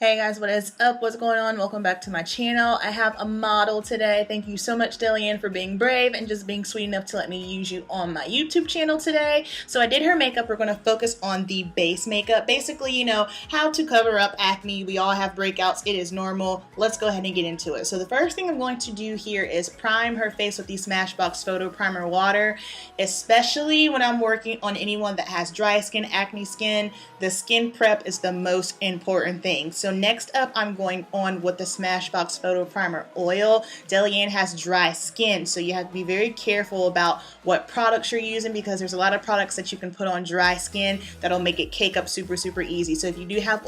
Hey guys, what is up? What's going on? Welcome back to my channel. I have a model today. Thank you so much, Dillian, for being brave and just being sweet enough to let me use you on my YouTube channel today. So I did her makeup. We're going to focus on the base makeup. Basically, you know, how to cover up acne. We all have breakouts. It is normal. Let's go ahead and get into it. So the first thing I'm going to do here is prime her face with the Smashbox Photo Primer Water, especially when I'm working on anyone that has dry skin, acne skin. The skin prep is the most important thing. So next up, I'm going on with the Smashbox Photo Primer Oil. Dillian has dry skin, so you have to be very careful about what products you're using because there's a lot of products that you can put on dry skin that'll make it cake up super easy. So if you do have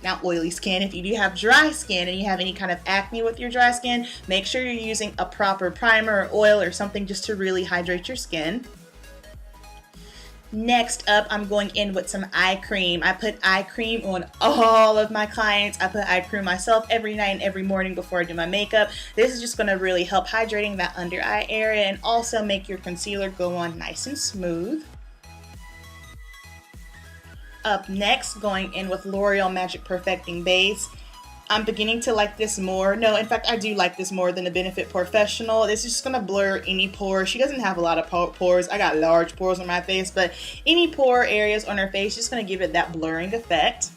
not oily skin, if you do have dry skin and you have any kind of acne with your dry skin, make sure you're using a proper primer or oil or something just to really hydrate your skin. Next up, I'm going in with some eye cream. I put eye cream on all of my clients. I put eye cream myself every night and every morning before I do my makeup. This is just going to really help hydrating that under eye area and also make your concealer go on nice and smooth. Up next, going in with L'Oreal Magic Perfecting Base. I'm beginning to like this more. No, in fact, I do like this more than the Benefit Professional. This is just going to blur any pore. She doesn't have a lot of pores. I got large pores on my face, but any pore areas on her face, just going to give it that blurring effect.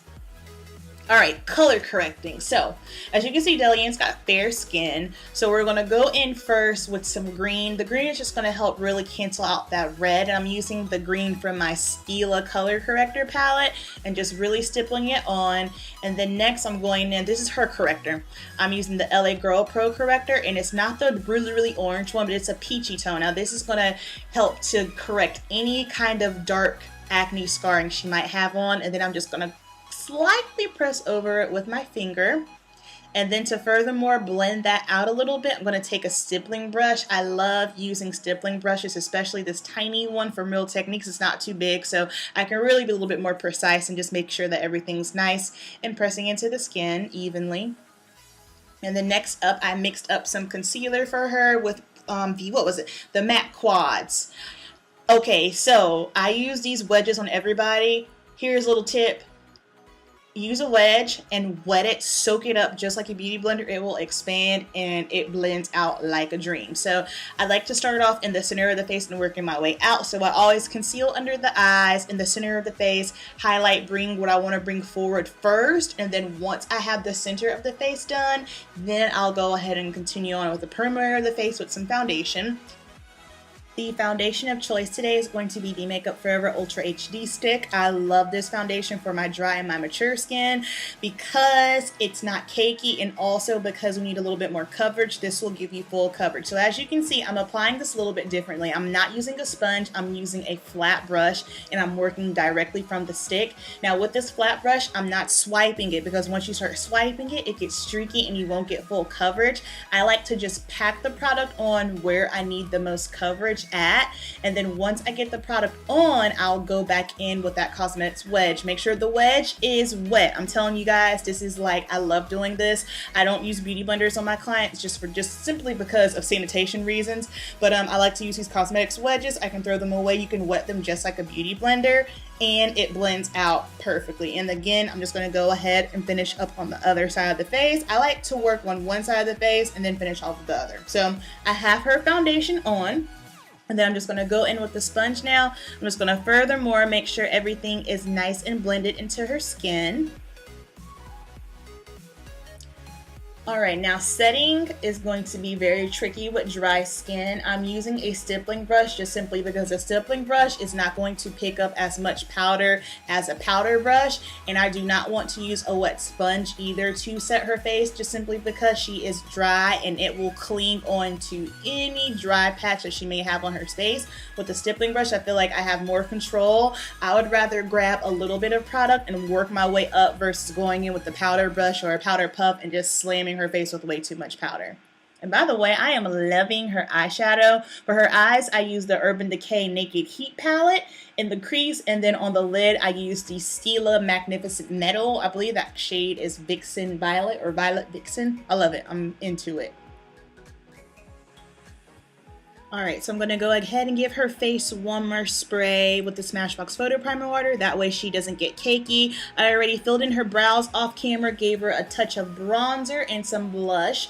Alright, color correcting. So, as you can see, Dillian's got fair skin. So we're going to go in first with some green. The green is just going to help really cancel out that red. And I'm using the green from my Stila color corrector palette and just really stippling it on. And then next I'm going in, this is her corrector. I'm using the LA Girl Pro corrector and it's not the really orange one, but it's a peachy tone. Now this is going to help to correct any kind of dark acne scarring she might have on. And then I'm just going to slightly press over it with my finger, and then to furthermore blend that out a little bit, I'm going to take a stippling brush. I love using stippling brushes, especially this tiny one from Real Techniques. It's not too big, so I can really be a little bit more precise and just make sure that everything's nice and pressing into the skin evenly. And then next up, I mixed up some concealer for her with the matte quads. Okay, so I use these wedges on everybody. Here's a little tip. Use a wedge and wet it, soak it up just like a beauty blender. It will expand and it blends out like a dream. So I like to start off in the center of the face and working my way out. So I always conceal under the eyes, in the center of the face, highlight, bring what I want to bring forward first, and then once I have the center of the face done, then I'll go ahead and continue on with the perimeter of the face with some foundation. The foundation of choice today is going to be the Makeup Forever Ultra HD Stick. I love this foundation for my dry and my mature skin because it's not cakey, and also because we need a little bit more coverage. This will give you full coverage. So as you can see, I'm applying this a little bit differently. I'm not using a sponge. I'm using a flat brush and I'm working directly from the stick. Now with this flat brush, I'm not swiping it because once you start swiping it, it gets streaky and you won't get full coverage. I like to just pack the product on where I need the most coverage at, and then once I get the product on, I'll go back in with that cosmetics wedge. Make sure the wedge is wet. I'm telling you guys, this is like, I love doing this. I don't use beauty blenders on my clients just simply because of sanitation reasons, but I like to use these cosmetics wedges. I can throw them away. You can wet them just like a beauty blender and it blends out perfectly. And again, I'm just going to go ahead and finish up on the other side of the face. I like to work on one side of the face and then finish off with the other. So I have her foundation on. And then I'm just going to go in with the sponge now. I'm just going to furthermore make sure everything is nice and blended into her skin. Alright, now setting is going to be very tricky with dry skin. I'm using a stippling brush just simply because a stippling brush is not going to pick up as much powder as a powder brush, and I do not want to use a wet sponge either to set her face, just simply because she is dry and it will cling on to any dry patch that she may have on her face. With the stippling brush, I feel like I have more control. I would rather grab a little bit of product and work my way up versus going in with the powder brush or a powder puff and just slamming her face with way too much powder. And by the way, I am loving her eyeshadow. For her eyes, I use the Urban Decay Naked Heat palette in the crease, and then on the lid, I use the Stila Magnificent Metal. I believe that shade is Vixen Violet or Violet Vixen. I love it. I'm into it. Alright, so I'm going to go ahead and give her face one more spray with the Smashbox Photo Primer Water. That way she doesn't get cakey. I already filled in her brows off camera, gave her a touch of bronzer and some blush,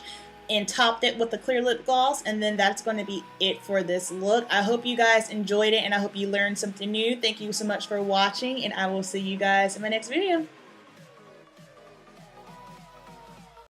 and topped it with the clear lip gloss, and then that's going to be it for this look. I hope you guys enjoyed it, and I hope you learned something new. Thank you so much for watching, and I will see you guys in my next video.